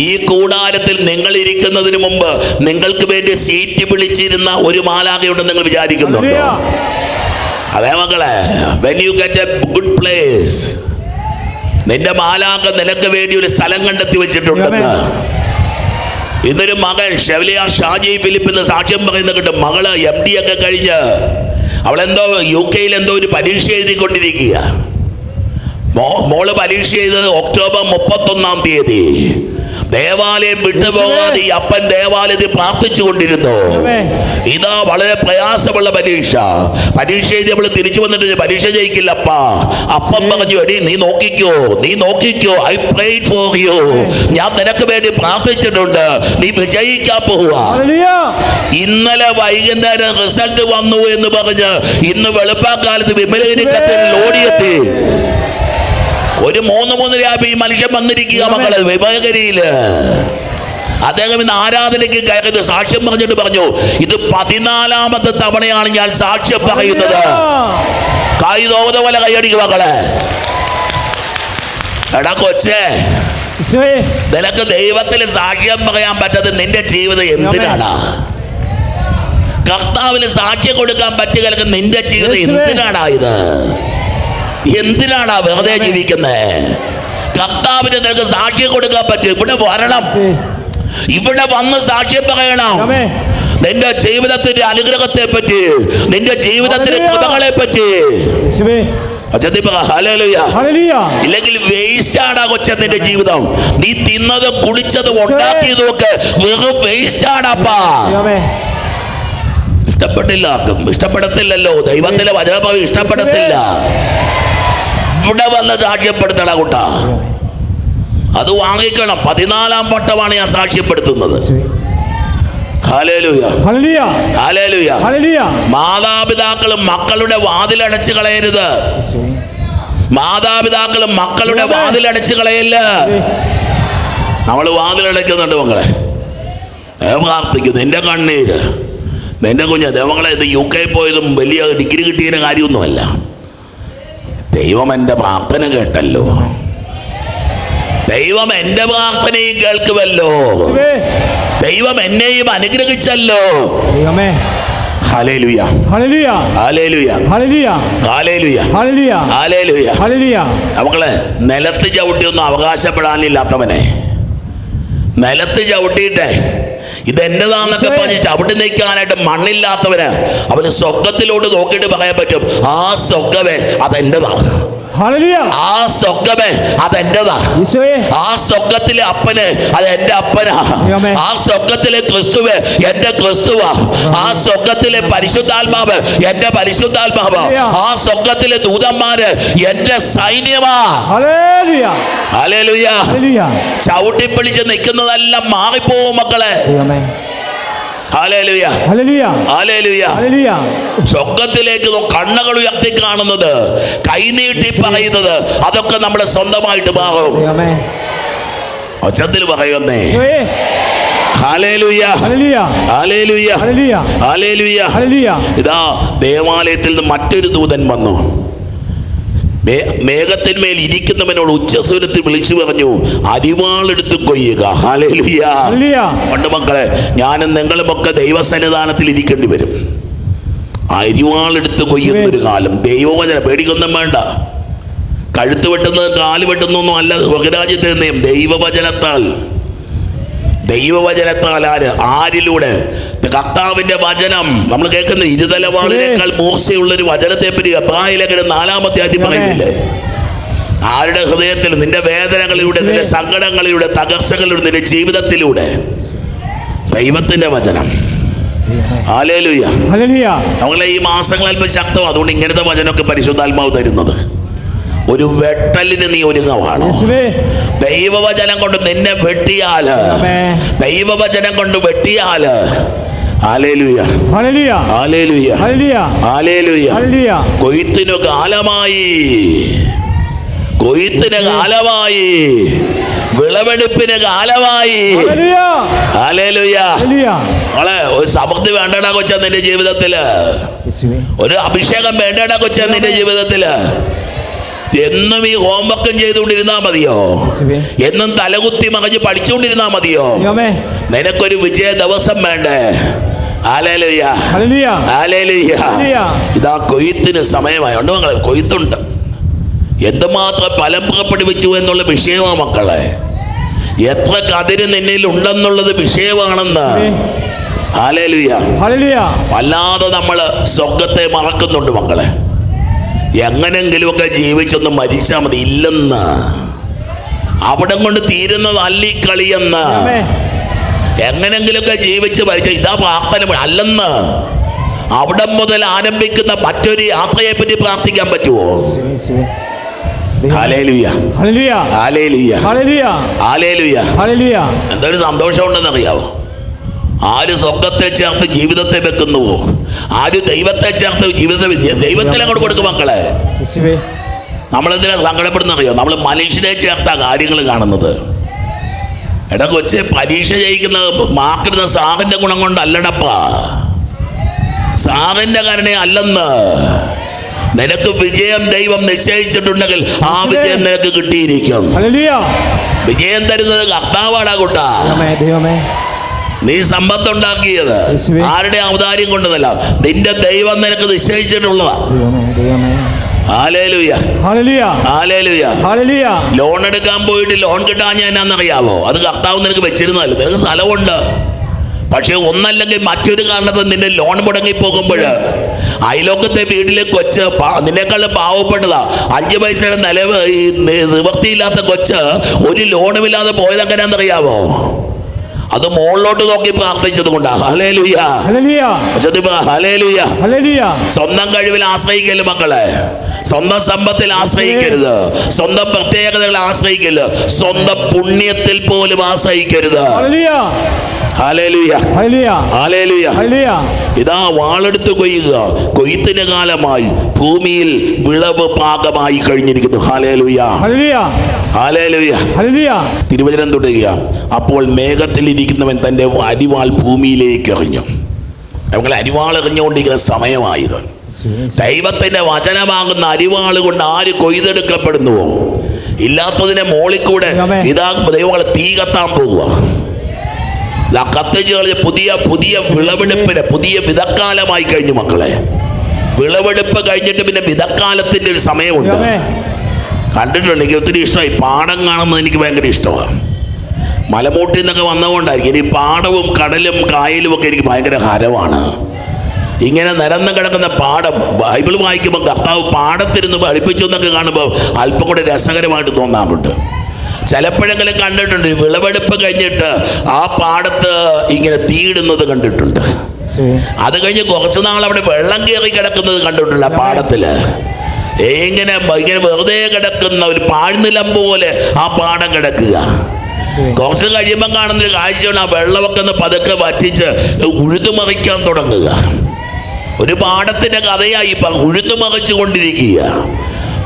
ഈ കൂടാരത്തിൽ നിങ്ങൾ ഇരിക്കുന്നതിന് മുമ്പ് നിങ്ങൾക്ക് വേണ്ടി സീറ്റ് വിളിച്ചിരുന്ന ഒരു മാലാഖയുണ്ടെന്ന് നിങ്ങൾ വിചാരിക്കുന്നുണ്ടോ? അതേ മക്കളെ, when you get a good place, നിന്റെ മാലാഖ നിനക്ക് വേണ്ടി ഒരു സ്ഥലം കണ്ടെത്തി വെച്ചിട്ടുണ്ടെന്ന്. ഇന്നൊരു മകൻ ഷെവലിയാർ ഷാജി ഫിലിപ്പിന്ന് സാക്ഷ്യം പറയുന്ന കിട്ടും. മകള് MD ഒക്കെ കഴിഞ്ഞ് അവളെന്തോ UK ഒരു പരീക്ഷ എഴുതിക്കൊണ്ടിരിക്കുക. മോള് പരീക്ഷ ചെയ്തത് ഒക്ടോബർ 31-ാം തീയതി. ദേവാലയം വിട്ടുപോകാതെ ഈ അപ്പൻ ദേവാലയത്തിൽ പ്രാർത്ഥിച്ചു കൊണ്ടിരുന്നു. ഇതാ വളരെ പ്രയാസമുള്ള പരീക്ഷ എഴുതി അവള് തിരിച്ചു വന്നിട്ട് പരീക്ഷ ജയിക്കില്ലപ്പാ. അപ്പം പറഞ്ഞു, എടി നീ നോക്കിക്കോ, ഐ പ്രേഡ് ഫോർ യു, ഞാൻ നിനക്ക് വേണ്ടി പ്രാർത്ഥിച്ചിട്ടുണ്ട്, നീ വിജയിക്കാൻ പോവുക. ഇന്നലെ വൈകുന്നേരം റിസൾട്ട് വന്നു എന്ന് പറഞ്ഞ് ഇന്ന് വെളുപ്പാക്കാലത്ത് വിമലഗിരി കത്തീഡ്രലിൽ ഓടിയെത്തി. ഒരു 3-3:30 ഈ മനുഷ്യൻ വന്നിരിക്കുക മക്കളെ വിമലഗിരിയില്. അദ്ദേഹം ഇന്ന് ആരാധനയ്ക്ക് കയറിയത് സാക്ഷ്യം പറഞ്ഞിട്ട് പറഞ്ഞു, ഇത് 14ാമത്തെ തവണയാണ് ഞാൻ സാക്ഷ്യം പറയുന്നത്. കൈതോത പോലെ കൈയടിക്കുക മക്കളെ. എടാ കൊച്ചേ, നിനക്ക് ദൈവത്തിൽ സാക്ഷ്യം പറയാൻ പറ്റാതെ നിന്റെ ജീവിതം എന്തിനാണ്? കർത്താവിന് സാക്ഷ്യം കൊടുക്കാൻ പറ്റുക നിന്റെ ജീവിതം എന്തിനാണ്? എന്തിനാണ് വെറുതെ ജീവിക്കുന്നത്? കർത്താവിന് നിനക്ക് സാക്ഷ്യം കൊടുക്കാൻ പറ്റും. ഇവിടെ വരണം, ഇവിടെ വന്ന് സാക്ഷ്യം പറയണം. നിന്റെ ജീവിതത്തിന്റെ അനുഗ്രഹത്തെ പറ്റി, നിന്റെ ജീവിതത്തിന്റെ കൃപകളെ പറ്റി. ഇല്ലെങ്കിൽ വേസ്റ്റ് ആണ് കൊച്ചൻ നിന്റെ ജീവിതം. നീ തിന്നതും കുളിച്ചതും ഉണ്ടാക്കിയതും ഒക്കെ വെറും വേസ്റ്റ് ആണപ്പാ. ഇഷ്ടപ്പെടത്തില്ലല്ലോ. ദൈവത്തിലെ വചനം ഇഷ്ടപ്പെടത്തില്ല. ഇവിടെ വന്ന് സാക്ഷ്യപ്പെടുത്തണ കൂട്ടാ. അത് വാങ്ങിക്കണം. 14ാം വട്ടമാണ് ഞാൻ സാക്ഷ്യപ്പെടുത്തുന്നത്. ഹല്ലേലൂയ. ഹല്ലേലൂയ. ഹല്ലേലൂയ. ഹല്ലേലൂയ. മാതാപിതാക്കളും മക്കളുടെ വാതിലടച്ച് കളയരുത്. യേശുവേ. മാതാപിതാക്കളും മക്കളുടെ വാതിലടച്ച് കളയല്ല. നമ്മൾ വാതിലടയ്ക്കുന്നുണ്ട് മക്കളെ. പ്രാർത്ഥിക്കും. നിന്റെ കണ്ണീര്, നിന്റെ കുഞ്ഞ് ദൈവങ്ങളെ ഇത് UK പോയതും വലിയ ഡിഗ്രി കിട്ടിയതിന് കാര്യമൊന്നുമല്ല. ദൈവം എൻ്റെ പ്രാർത്ഥന കേട്ടല്ലോ. ദൈവം എൻ്റെ പ്രാർത്ഥനയും കേൾക്കുമല്ലോ. ദൈവം എന്നെയും അനുഗ്രഹിച്ചല്ലോ. ദൈവമേ. Hallelujah. Hallelujah. Hallelujah. Hallelujah. Hallelujah. Hallelujah. Hallelujah. Hallelujah. മക്കളെ, നിലത്ത് ചവിട്ടിയൊന്നും അവകാശപ്പെടാനില്ലാത്തവനെ നിലത്ത് ചവിട്ടിയിട്ടെ ഇതെന്റേതാന്നൊക്കെ പറഞ്ഞ് ചവിട്ടി നിൽക്കാനായിട്ട് മണ്ണില്ലാത്തവന് അവന് സ്വർഗത്തിലോട്ട് നോക്കിയിട്ട് പറയാൻ പറ്റും, ആ സ്വർഗമേ അതെന്റേതാ. ഹല്ലേലൂയ. ആ സ്വർഗമേ അതെന്റേതാ. യേശുവേ. ആ സ്വർഗത്തിലെ അപ്പന് അത് എന്റെ അപ്പനാ. ആ സ്വർഗത്തിലെ ക്രിസ്തുവേ എന്റെ ക്രിസ്തുവാ. ആ സ്വർഗത്തിലെ പരിശുദ്ധാത്മാവ് എന്റെ പരിശുദ്ധാത്മാവ്. ആ സ്വർഗത്തിലെ ദൂതന്മാര് എന്റെ സൈന്യമാ. ഹല്ലേലൂയ. ഹല്ലേലൂയ. ഹല്ലേലൂയ. ചവിട്ടിപ്പിടിച്ച് നിൽക്കുന്നതെല്ലാം മാറിപ്പോവും മക്കളെ. ദൈവമേ. ഹല്ലേലൂയ. ഹല്ലേലൂയ. ഹല്ലേലൂയ. ഹല്ലേലൂയ. സ്വർഗത്തിലേക്ക് കണ്ണുകൾ ഉയർത്തി കാണുന്നത്, കൈനീട്ടി പറയുന്നത്, അതൊക്കെ നമ്മുടെ സ്വന്തമായിട്ട് മാറും. ദൈവമേ. ഒച്ചത്തിൽ പറയുന്നേ. യേശുവേ. Hallelujah. Hallelujah. Hallelujah. Hallelujah. Hallelujah. Hallelujah. ഇതാ ദേവാലയത്തിൽ നിന്ന് മറ്റൊരു ദൂതൻ വന്നു. മേഘത്തിന്മേൽ ഇരിക്കുന്നവനോട് ഉച്ചസ്വരത്തിൽ വിളിച്ചു പറഞ്ഞു, അരിവാളെടുത്ത് കൊയ്യുക. ഹല്ലേലൂയ. ഹല്ലേലൂയ. പണ്ട് മക്കളെ, ഞാനും നിങ്ങളുമൊക്കെ ദൈവസന്നിധാനത്തിൽ ഇരിക്കേണ്ടി വരും. അരിവാളെടുത്ത് കൊയ്യുന്നൊരു കാലം. ദൈവവചനം പേടിക്കൊന്നും വേണ്ട. കഴുത്ത് വെട്ടുന്നത് കാല് വെട്ടുന്നൊന്നും അല്ല സ്വർഗരാജ്യത്തെ നിയമം. ദൈവവചനത്താൽ ആരിലൂടെ? കർത്താവിന്റെ വചനം നമ്മൾ കേൾക്കുന്ന ഇരുതലവാളിനേക്കാൾ മൂർച്ചയുള്ളൊരു വചനത്തെ പറ്റി എബ്രായലേഖനം 4-ാമത്തെ അധ്യായം പറയുന്നില്ലേ? ആരുടെ ഹൃദയത്തിൽ? നിന്റെ വേദനകളിലൂടെ, നിന്റെ സങ്കടങ്ങളിലൂടെ, തകർച്ചകളിലൂടെ, നിന്റെ ജീവിതത്തിലൂടെ ദൈവത്തിന്റെ വചനം. ഹല്ലേലൂയ. ഹല്ലേലൂയ. നമ്മളെ ഈ മാസങ്ങൾ അല്പം ശക്തമാണ്. അതുകൊണ്ട് ഇങ്ങനത്തെ വചനമൊക്കെ പരിശുദ്ധാത്മാവ് തരുന്നത്. ഒരു വെട്ടലിന് നീ ഒരുങ്ങവാണ്. ദൈവവചനം കൊണ്ട് നിന്നെ വെട്ടിയാല്, ദൈവവചനം കൊണ്ട് വെട്ടിയാല്, hallelujah. Hallelujah. Hallelujah. Hallelujah. Hallelujah. കൊയ്ത്തിനു കാലമായി, കൊയ്ത്തിന് കാലമായി, വിളവെടുപ്പിന് കാലമായി. ഹല്ലേലൂയ. മോളെ, ഒരു സമൃദ്ധി വേണ്ടടാ കൊച്ച നിന്റെ ജീവിതത്തില്. ഒരു അഭിഷേകം വേണ്ടടാ കൊച്ച നിന്റെ ജീവിതത്തില്. എന്നും ഈ ഹോംവർക്കും ചെയ്തുകൊണ്ടിരുന്നാ മതിയോ? എന്നും തലകുത്തി മറിഞ്ഞ് പഠിച്ചുകൊണ്ടിരുന്നാ മതിയോ? നിനക്കൊരു വിജയ ദിവസം വേണ്ടേ? ഹല്ലേലൂയ. ഹല്ലേലൂയ. ഇതാ കൊയ്ത്തിന് സമയമായി. ഉണ്ട് മക്കളെ, കൊയ്ത്തുണ്ട്. എന്തുമാത്രം ഫലം പുറപ്പെടുവിച്ചു എന്നുള്ള വിഷയമാണ് മക്കളെ. എത്ര കതിര് നിന്നിൽ ഉണ്ടെന്നുള്ളത് വിഷയമാണെന്ന്. ഹല്ലേലൂയ. വല്ലാതെ നമ്മള് സ്വർഗത്തെ മറക്കുന്നുണ്ട് മക്കളെ. എങ്ങനെങ്കിലുമൊക്കെ ജീവിച്ചൊന്ന് മരിച്ചാൽ മതി. ഇല്ലെന്ന്, അവിടെ കൊണ്ട് തീരുന്നതല്ല ഈ കളിയെന്ന്. എങ്ങനെങ്കിലുമൊക്കെ ജീവിച്ച് മരിച്ച ഇതാ പ്രാർത്ഥന അല്ലെന്ന്. അവിടെ മുതൽ ആരംഭിക്കുന്ന മറ്റൊരു യാത്രയെ പറ്റി പ്രാർത്ഥിക്കാൻ പറ്റുമോ? ഹല്ലേലൂയ. ഹല്ലേലൂയ. ഹല്ലേലൂയ. എന്തൊരു സന്തോഷമുണ്ടെന്ന് അറിയാവോ? ആര് സ്വർഗത്തെ ചേർത്ത് ജീവിതത്തെ വെക്കുന്നുവോ, ആര് ദൈവത്തെ ചേർത്ത് ദൈവത്തിൽ അങ്ങോട്ട് കൊടുക്കും മക്കളെ. നമ്മളെന്തിനാ സങ്കടപ്പെടുന്ന അറിയോ? നമ്മൾ മനുഷ്യനെ ചേർത്ത കാര്യങ്ങൾ കാണുന്നത്. എടാ കൊച്ചെ, പരീക്ഷ ജയിക്കുന്ന മാർക്കിടുന്ന സാറിന്റെ ഗുണം കൊണ്ടല്ലടപ്പാ, സാറിന്റെ കാരണേ അല്ലെന്ന്. നിനക്ക് വിജയം ദൈവം നിശ്ചയിച്ചിട്ടുണ്ടെങ്കിൽ ആ വിജയം നിനക്ക് കിട്ടിയിരിക്കും. വിജയം തരുന്നത് കർത്താവാടാ കൂട്ടാ. നീ സമ്പത്തുണ്ടാക്കിയത് ആരുടെ ഔദാര്യം കൊണ്ടതല്ല, നിന്റെ ദൈവം നിനക്ക് നിശ്ചയിച്ചിട്ടുള്ളതാ. ഹല്ലേലൂയ. ഹല്ലേലൂയ. ലോൺ എടുക്കാൻ പോയിട്ട് ലോൺ കിട്ടാൻ ഞാൻ എന്നാന്നറിയാവോ? അത് കർത്താവ് നിനക്ക് വെച്ചിരുന്നതല്ല. നിനക്ക് സ്ഥലമുണ്ട്, പക്ഷെ ഒന്നല്ലെങ്കിൽ മറ്റൊരു കാരണത്തിൽ നിന്റെ ലോൺ മുടങ്ങി പോകുമ്പോൾ അയലോക്കത്തെ വീട്ടിലെ കൊച്ച് നിന്നെക്കാളും പാവപ്പെട്ടതാ. 5 പൈസയുടെ നിലവ് ഈ നിവൃത്തിയില്ലാത്ത കൊച്ച് ഒരു ലോണുമില്ലാതെ പോയത് എങ്ങനെയാണെന്നറിയാവോ? അത് മുകളിലോട്ട് നോക്കി പ്രാർത്ഥിച്ചത് കൊണ്ടാ. ഹല്ലേലൂയ. ഹല്ലേലൂയ. സ്വന്തം കഴിവിൽ ആശ്രയിക്കരുത് മക്കളെ. സ്വന്തം സമ്പത്തിൽ ആശ്രയിക്കരുത്. സ്വന്തം പ്രത്യേകതകൾ ആശ്രയിക്കരുത്. സ്വന്തം പുണ്യത്തിൽ പോലും ആശ്രയിക്കരുത്. Hallelujah, hallelujah, hallelujah. ഹല്ലേലൂയ. ഇതാ വാളെടുത്ത് കൊയ്യുക, കൊയ്ത്തിന് കാലമായി, ഭൂമിയിൽ വിളവ് പാകമായി കഴിഞ്ഞിരിക്കുന്നു. Hallelujah, hallelujah, hallelujah. ഹല്ലേലൂയ. തിരുവചനം തുടരുക. അപ്പോൾ മേഘത്തിലിരിക്കുന്നവൻ തൻ്റെ അരിവാൾ ഭൂമിയിലേക്ക് എറിഞ്ഞു. ഞങ്ങൾ അരിവാൾ എറിഞ്ഞുകൊണ്ടിരിക്കുന്ന സമയമായത്. ദൈവത്തിന്റെ വചനമാകുന്ന അരിവാൾ കൊണ്ട് ആര് കൊയ്തെടുക്കപ്പെടുന്നുവോ, ഇല്ലാത്തതിനെ മോളിൽ കൂടെ ഇതാ ദൈവങ്ങളെ തീ കത്താൻ പോവുക. കത്തിച്ച് കളഞ്ഞ് പുതിയ പുതിയ വിളവെടുപ്പിന് പുതിയ വിതക്കാലമായി കഴിഞ്ഞു മക്കളെ. വിളവെടുപ്പ് കഴിഞ്ഞിട്ട് പിന്നെ വിതക്കാലത്തിന്റെ ഒരു സമയമുണ്ട്. കണ്ടിട്ടുണ്ട്, എനിക്ക് ഒത്തിരി ഇഷ്ടമായി. പാടം കാണുന്നത് എനിക്ക് ഭയങ്കര ഇഷ്ടമാണ്. മലമൂട്ടിൽ നിന്നൊക്കെ വന്നുകൊണ്ടായിരിക്കും. ഇനി പാടവും കടലും കായലും ഒക്കെ എനിക്ക് ഭയങ്കര ഹരമാണ്. ഇങ്ങനെ നിരന്ന് കിടക്കുന്ന പാടം ബൈബിൾ വായിക്കുമ്പോൾ കർത്താവ് പാടത്തിരുന്ന് പഠിപ്പിച്ചു എന്നൊക്കെ കാണുമ്പോൾ അല്പം കൂടെ രസകരമായിട്ട് തോന്നാറുണ്ട്. ചിലപ്പോഴെങ്കിലും കണ്ടിട്ടുണ്ട് വിളവെടുപ്പ് കഴിഞ്ഞിട്ട് ആ പാടത്ത് ഇങ്ങനെ തീയിടുന്നത് കണ്ടിട്ടുണ്ട്. അത് കഴിഞ്ഞ് കുറച്ച് നാൾ അവിടെ വെള്ളം കയറി കിടക്കുന്നത് കണ്ടിട്ടുണ്ട്. ആ പാടത്തില് ഇങ്ങനെ ഇങ്ങനെ വെറുതെ കിടക്കുന്ന ഒരു പാഴ്നിലം പോലെ ആ പാടം കിടക്കുക. കുറച്ച് കഴിയുമ്പം കാണുന്നൊരു കാഴ്ചയാണ് ആ വെള്ളമൊക്കെ ഒന്ന് പതുക്കെ വറ്റിച്ച് ഉഴുതുമറിക്കാൻ തുടങ്ങുക. ഒരു പാടത്തിന്റെ കഥയായി ഇപ്പം ഉഴുതുമറിച്ചു കൊണ്ടിരിക്കുക.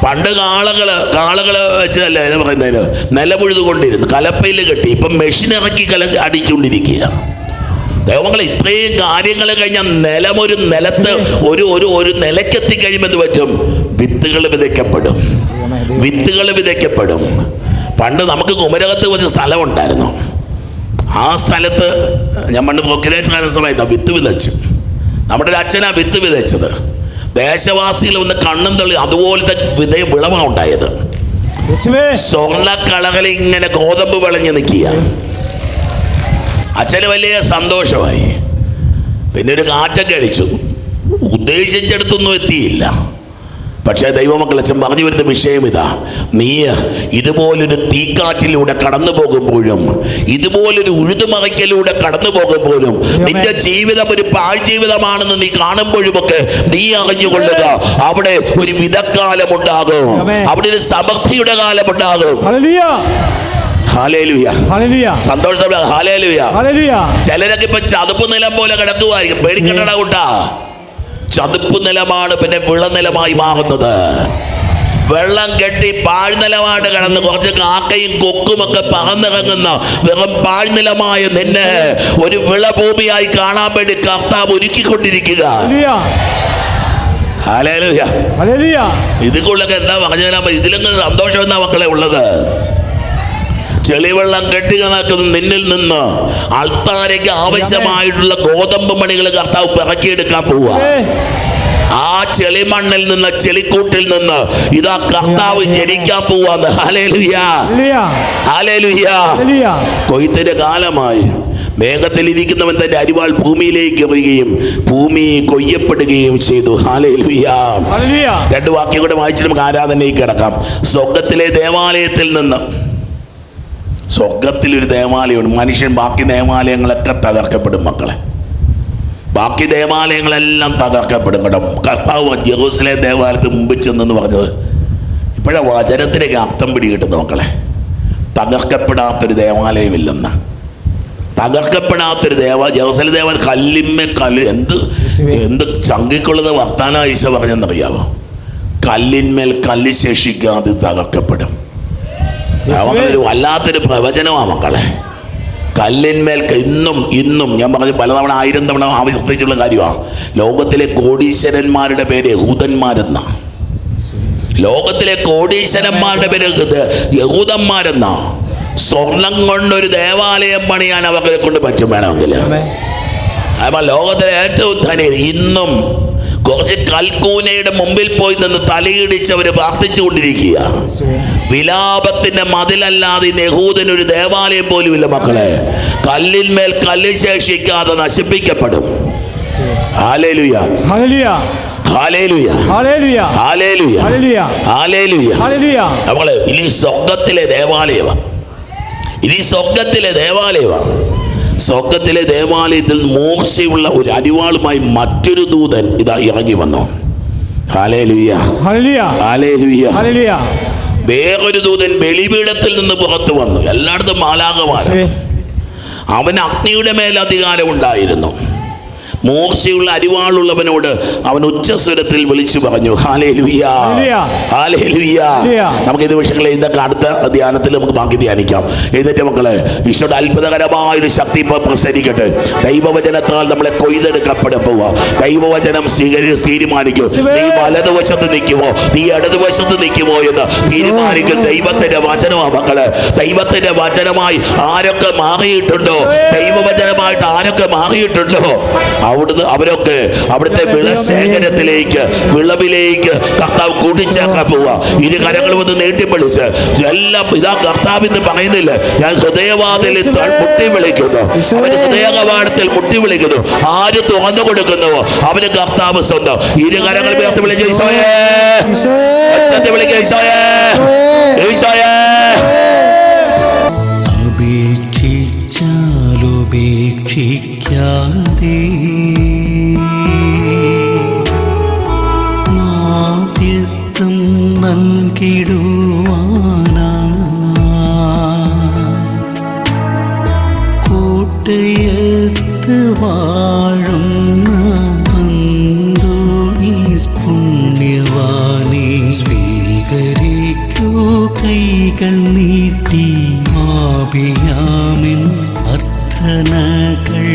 പണ്ട് കാളകള് വെച്ചല്ലേ പറയുന്നതിന് നിലമുഴുതു കൊണ്ടിരുന്നു, കലപ്പയിൽ കെട്ടി. ഇപ്പം മെഷീൻ ഇറക്കി അടിച്ചുകൊണ്ടിരിക്കുക. ദൈവങ്ങളെ ഇത്രയും കാര്യങ്ങൾ കഴിഞ്ഞാൽ നിലമൊരു നിലത്ത് ഒരു നിലക്കെത്തി കഴിയുമ്പോൾ എന്ത് പറ്റും? വിത്തുകൾ വിതയ്ക്കപ്പെടും, വിത്തുകൾ വിതയ്ക്കപ്പെടും. പണ്ട് നമുക്ക് കുമരകത്ത് വെച്ച സ്ഥലമുണ്ടായിരുന്നു. ആ സ്ഥലത്ത് ഞാൻ പണ്ട് പ്രൊക്യുലേറ്റർ ആയിരുന്ന സമയത്ത് വിത്ത് വിതച്ചു. നമ്മുടെ ഒരു അച്ഛനാ വിത്ത് വിതച്ചത്. ദേശവാസികൾ ഒന്ന് കണ്ണും തള്ളി അതുപോലത്തെ വിളവാണ് ഉണ്ടായത്. സ്വർണ്ണ കളകളിൽ ഇങ്ങനെ ഗോതമ്പ് വിളഞ്ഞ് നിൽക്കുക. അച്ഛന് വലിയ സന്തോഷമായി. പിന്നെ ഒരു കാറ്റൊക്കെ അടിച്ചു. ഉദ്ദേശിച്ചെടുത്തൊന്നും എത്തിയില്ല. പക്ഷേ ദൈവമക്കൾ, അച്ഛൻ പറഞ്ഞു വരുന്ന വിഷയം ഇതാ: നീ ഇതുപോലൊരു തീക്കാറ്റിലൂടെ കടന്നു പോകുമ്പോഴും ഇതുപോലൊരു ഉഴുതുമറിക്കലൂടെ കടന്നു പോകുമ്പോഴും നിന്റെ ജീവിതം ഒരു പാഴ്ജീവിതമാണെന്ന് നീ കാണുമ്പോഴുമൊക്കെ നീ അറിഞ്ഞുകൊള്ളുക, അവിടെ ഒരു വിതക്കാലം ഉണ്ടാകും, അവിടെ ഒരു സമൃദ്ധിയുടെ കാലം ഉണ്ടാകും. സന്തോഷം. ചിലരൊക്കെ ഇപ്പൊ ചതുപ്പ് നിലം പോലെ കിടക്കുവായിരിക്കും. പേടിക്കണ്ടടാ കൂട്ടാ, ചതുപ്പ് നിലമാണ് പിന്നെ വിളനിലമായി മാറുന്നത്. വെള്ളം കെട്ടി പാഴ്നിലമായിട്ട് കിടന്ന് കുറച്ച് കാക്കയും കൊക്കുമൊക്കെ പറന്നിറങ്ങുന്ന വെറും പാഴ്നിലമായ നിന്നെ ഒരു വിളഭൂമിയായി കാണാൻ വേണ്ടി കർത്താവ് ഒരുക്കിക്കൊണ്ടിരിക്കുക. ഇതിക്കുള്ളൊക്കെ എന്താ പറഞ്ഞു തരാൻ? ഇതിലൊക്കെ സന്തോഷം എന്നാ മക്കളെ ഉള്ളത്. ചെളിവെള്ളം കെട്ടി കിടക്കുന്ന നിന്നിൽ നിന്ന് അൾത്താരയ്ക്ക് ആവശ്യമായിട്ടുള്ള ഗോതമ്പ് മണികൾ കർത്താവ് പിറക്കിയെടുക്കാൻ പോവുക. ആ ചെളിമണ്ണിൽ നിന്ന്, ചെളിക്കൂട്ടിൽ നിന്ന് ഇതാ കർത്താവ് ജനിക്കാൻ പോവാന്ന്. Hallelujah, hallelujah. കൊയ്ത്തിന്റെ കാലമായി. മേഘത്തിലിരിക്കുന്നവൻ തന്റെ അരിവാൾ ഭൂമിയിലേക്ക് എറിയുകയും ഭൂമി കൊയ്യപ്പെടുകയും ചെയ്തു. ഹല്ലേലൂയ. രണ്ട് വാക്യം കൂടെ വായിച്ചിട്ട് നമുക്ക് ആരാധനയ്ക്ക് കിടക്കാം. സ്വർഗ്ഗത്തിലെ ദേവാലയത്തിൽ നിന്ന്, സ്വർഗത്തിലൊരു ദേവാലയമുണ്ട്. മനുഷ്യൻ ബാക്കി ദേവാലയങ്ങളൊക്കെ തകർക്കപ്പെടും മക്കളെ. ബാക്കി ദേവാലയങ്ങളെല്ലാം തകർക്കപ്പെടും കേട്ടോ. കർത്താവ് ജെറൂസലേം ദേവാലയത്തിന് മുമ്പിൽ ചെന്നെന്ന് പറഞ്ഞത് ഇപ്പോഴാ വചനത്തിലേക്ക് അർത്ഥം പിടികിട്ടുന്ന മക്കളെ. തകർക്കപ്പെടാത്തൊരു ദേവാലയമില്ലെന്ന്. തകർക്കപ്പെടാത്തൊരു ജെറൂസലേം ദേവാലയം കല്ലിന്മേ കല്ല്. എന്ത് ചങ്കിക്കുള്ളത് വർത്താന ഈശോ പറഞ്ഞെന്നറിയാവോ? കല്ലിന്മേൽ കല്ല് ശേഷിക്കാതെ തകർക്കപ്പെടും. ഒരു വല്ലാത്തൊരു പ്രവചനമാണ് മക്കളെ. കല്ലിന്മേൽ ഇന്നും ഞാൻ പറഞ്ഞു പലതവണ, 1000 തവണ ആവർത്തിച്ചുള്ള കാര്യമാണ്. ലോകത്തിലെ കോടീശ്വരന്മാരുടെ പേര് യഹൂദന്മാരെന്ന. ലോകത്തിലെ കോടീശ്വരന്മാരുടെ പേര് യഹൂദന്മാരെന്ന. സ്വർണം കൊണ്ടൊരു ദേവാലയം പണിയാൻ അവരെ കൊണ്ട് പറ്റും വേണമെങ്കിൽ. അപ്പോൾ ലോകത്തിലെ ഏറ്റവും ധനികർ ഇന്നും കുറച്ച് കൽക്കൂനയുടെ മുമ്പിൽ പോയി നിന്ന് തലയിടിച്ചവർ പ്രാർത്ഥിച്ചു കൊണ്ടിരിക്കുക. വിലാപത്തിന്റെ മതിലല്ലാതെ യഹൂദനൊരു ദേവാലയം പോലും ഇല്ല മക്കളെ. കല്ലിന്മേൽ കല്ല് ശേഷിക്കാതെ നശിപ്പിക്കപ്പെടും. Hallelujah, hallelujah, hallelujah, hallelujah, hallelujah, hallelujah. നമ്മള് ഇനി സ്വർഗ്ഗത്തിലെ ദേവാലയമാണ്. ഇനി സ്വർഗ്ഗത്തിലെ ദേവാലയമാണ്. സ്വർഗ്ഗത്തിലെ ദേവാലയത്തിൽ മൂർച്ചയുള്ള ഒരു അരിവാളുമായി മറ്റൊരു ദൂതൻ ഇതാ ഇറങ്ങി വന്നു. Hallelujah, hallelujah, hallelujah. വേറൊരു ദൂതൻ ബലിപീഠത്തിൽ നിന്ന് പുറത്തു വന്നു. എല്ലായിടത്തും മാലാഖമാരാണ്. അവന് അഗ്നിയുടെ മേൽ അധികാരമുണ്ടായിരുന്നു. മൂർച്ചയുള്ള അരിവാളുള്ളവനോട് അവൻ ഉച്ചസ്വരത്തിൽ വിളിച്ചു പറഞ്ഞു, ഹല്ലേലൂയാ, ഹല്ലേലൂയാ. നമുക്ക് ഇത് വിഷയങ്ങൾ ഇതൊക്കെ അടുത്ത ധ്യാനത്തിൽ നമുക്ക് ബാക്കി ധ്യാനിക്കാം. എഴുന്നേറ്റ് മക്കളെ, ഈശോയുടെ അത്ഭുതകരമായൊരു ശക്തി ഇപ്പോൾ പ്രസരിക്കട്ടെ. ദൈവവചനത്താൽ നമ്മളെ കൊയ്തെടുക്കപ്പെടാൻ പോവുക. ദൈവവചനം തീരുമാനിക്കും. നീ വലതുവശത്ത് നിൽക്കുമോ നീ ഇടതുവശത്ത് നിൽക്കുമോ എന്ന് തീരുമാനിക്കും ദൈവത്തിന്റെ വചനമാണ് മക്കളെ. ദൈവത്തിന്റെ വചനമായി ആരൊക്കെ മാറിയിട്ടുണ്ടോ, ദൈവവചനമായിട്ട് ആരൊക്കെ മാറിയിട്ടുണ്ടോ, അവിടുന്ന് അവരൊക്കെ അവിടുത്തെ വിളശേഖരത്തിലേക്ക്, വിളവിലേക്ക് കർത്താവ് കൂട്ടിച്ചേർക്കാൻ പോവുക. ഇരു കരങ്ങളും ഒന്ന് നീട്ടിപ്പിടിച്ച് എല്ലാം ഇതാ കർത്താവ് എന്ന് പറയുന്നില്ല, ഞാൻ ഹൃദയവാതിലിൽ മുട്ടി വിളിക്കുന്നു, അവന് ഹൃദയകവാടത്തിൽ മുട്ടി വിളിക്കുന്നു. ആര് തുറന്നു കൊടുക്കുന്നുവോ അവന് കർത്താവ് സ്വന്തം. ഇരു കരങ്ങൾ ഉയർത്തി വിളിച്ച് ഈശോയേ, ഒച്ചത്തിൽ വിളിക്കുക, ഈശോയേ, ഈശോയേ. ഉപേക്ഷിക്കാതെ മാധ്യസ്ഥം നൽകിടുവാനാ കോട്ടയത്ത് വാഴുന്ന അന്തോണീസ് പുണ്യവാനെ സ്വീകരിക്കൂ കൈകൾ നീട്ടി. ആപിയാമിൻ അർത്ഥനകൾ